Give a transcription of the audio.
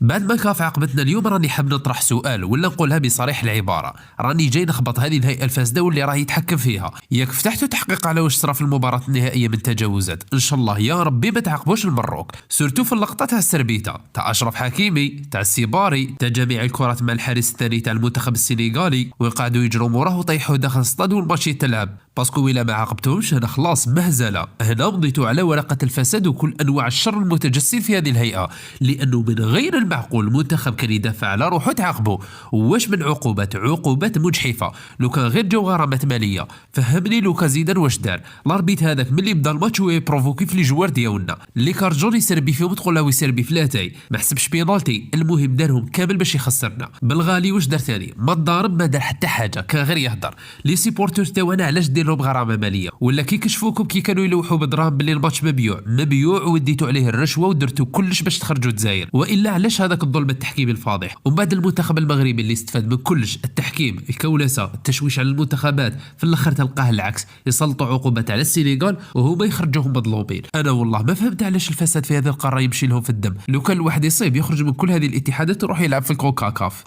بعد ما كاف عقبتنا اليوم راني حاب نطرح سؤال ولا نقولها بصريح العباره، راني جاي نخبط هذه الهيئه الفاسده واللي راه يتحكم فيها. ياك فتحتوا تحقيق على واش صرا في المباراه النهائيه من تجاوزات؟ ان شاء الله يا ربي ما تعاقبوش المروك، سورتو في اللقطه تاع السربيته تاع اشرف حكيمي تاع السيباري تاع جميع الكرات مع الحارس الثاني تاع المنتخب السنغالي وقعدوا يجروا موراه وطيحوا داخل الاستاد والماتش يتلعب. باسكو الا ما عاقبتهمش انا خلاص مهزله، هنا مضيتوا على ورقه الفساد وكل انواع الشر المتجسد في هذه الهيئه، لانه من غير المعقول المنتخب كان يدافع على روحه تعاقبه. واش من عقوبات مجحفه، لو كان غير جو غرامات ماليه. فهمني لوكا زيدان واش دار الاربيت هذاك ملي بدا الماتش ويبروفوكي في لي جوار ديالنا اللي كارجون يسربي فيهم تقول له يسربي فلاتاي ما حسبش بينالتي، المهم دارهم كامل باش يخسرنا. بالغالي واش دار ثاني؟ ما ضارب ما دار حتى حاجه، كان غير يهضر. لي سيبورتور تاعنا علاش دير لهم غرامه ماليه؟ ولا كي كشفوكم كي كانوا يلوحوا بدراهم باللي الماتش مبيوع وديتوا عليه الرشوه ودرتوا كلش باش تخرجوا الجزائر؟ والا علاش هذاك الظلم التحكيمي الفاضح؟ ومن بعد المنتخب المغربي اللي استفاد من كلش، التحكيم، الكولسه، التشويش على المنتخبات، في الاخر تلقاه العكس، يسلطوا عقوبات على السنغال وهما يخرجوهم مظلومين. انا والله ما فهمت علاش الفساد في هذه القاره يمشي لهم في الدم. لو كان الواحد يصيب يخرج من كل هذه الاتحادات ويروح يلعب في الكوكاكاف.